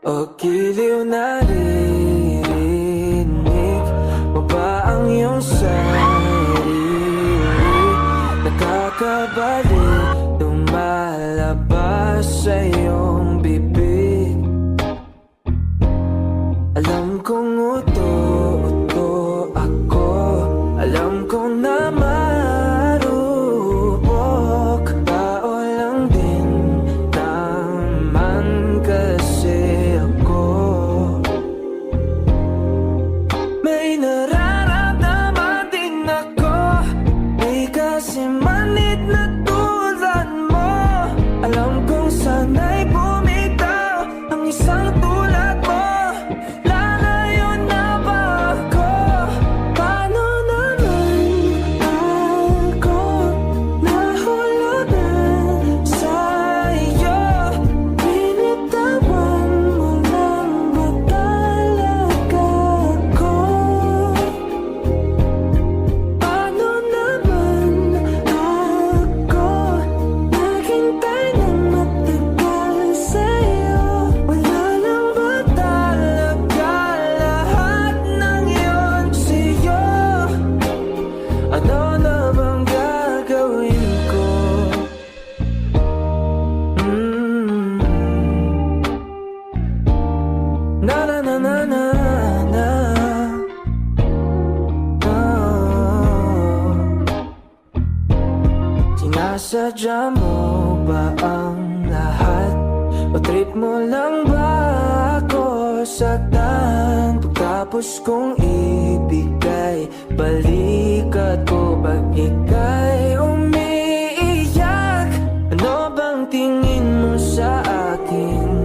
O giliw naririnig mo ba ang iyong sarili? Nakakabalik, lumalabas sa iyong bibig. Alam kong uto-uto ako, alam kong na marupok. Tao lang din naman kasi ako. May nararamdaman din ako, may kasimanit na tulad mo. Alam kong sana'y bumitaw ang isang tulad mo. Lalayo na ba ako? Paano naman ako nahulugan sa iyo? Binitawan mo lang ba talaga ako? Paano naman ako naghintay ng matagal sa'yo? Wala lang ba talaga lahat ng iyon sa'yo? Ano na bang gagawin ko? Na na na na na na. Oh. Sinasadya mo ba ang lahat? O trip mo lang ba ako saktan? Pagkapos kong ibigay, balikat ko pag ika'y umiiyak. Ano bang tingin mo sa akin?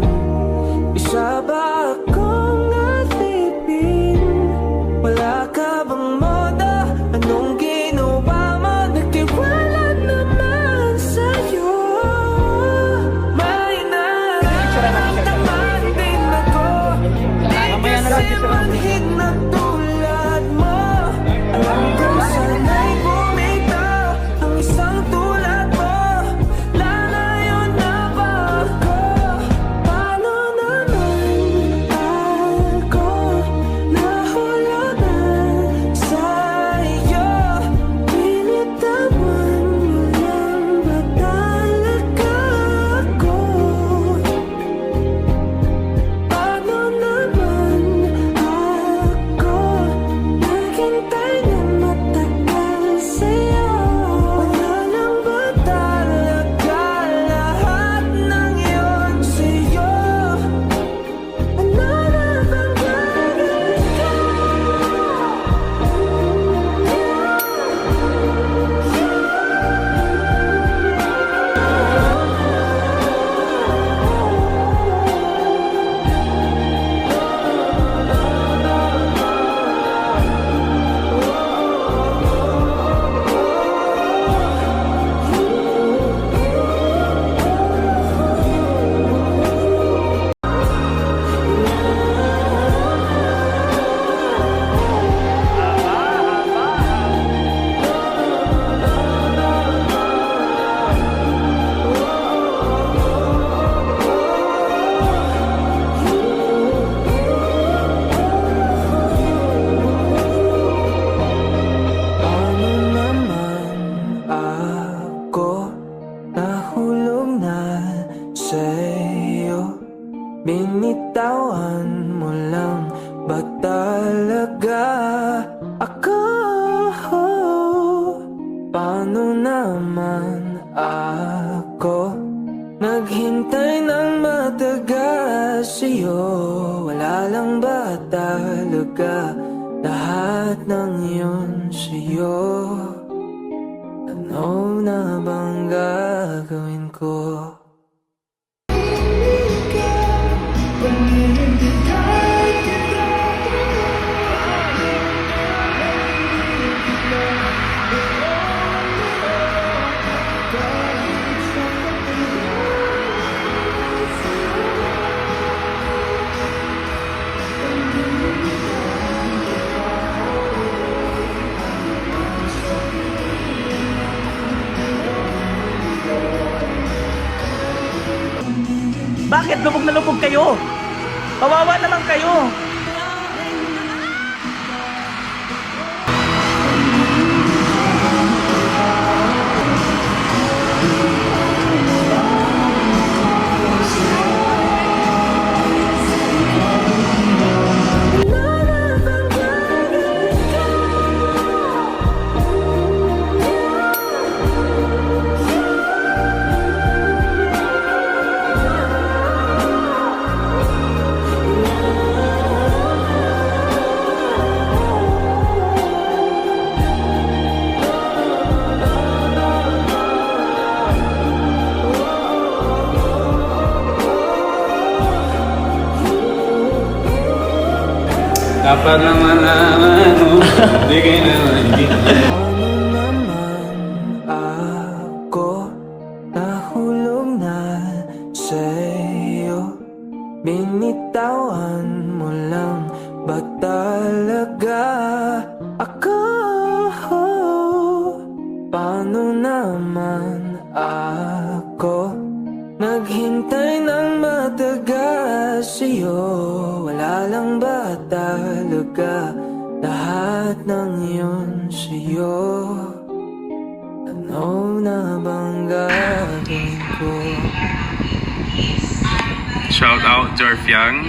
Isa ba akong alipin? Wala ka bang moda? Anong ginawa mo? Nagtiwala naman sa'yo. May nararamdaman din ako, di kasi manhid na tulad mo. Alam kong sana'y bumitaw ang isang tulad mo. Lalayo na ba ako? Paano naman ako nahulugan sa iyo? Binitawan mo lang ba talaga ako? Paano naman ako naghintay ng matagal sa'yo? Wala lang ba talaga lahat ng iyon sa'yo? Ano na bang gagawin ko? Paano naman ako nahulog na sa'yo? Binitawan mo lang ba talaga ako? Paano naman ako naghintay ng matagal sa'yo? Wala lang ba talaga lahat ng iyon sa'yo? Ano na bang gagawin ko? Bakit lubog na lubog kayo? Kawawa naman kayo. Dapat na malaman mo, di kayo naman Ano naman ako nahulog na sa'yo? Binitawan mo lang ba talaga ako? Paano naman ako naghintay ng matagal sa'yo? Wala lang ba talaga lahat ng yun sa'yo? Ano na bang gagawin ko? Shout out Jorfiang.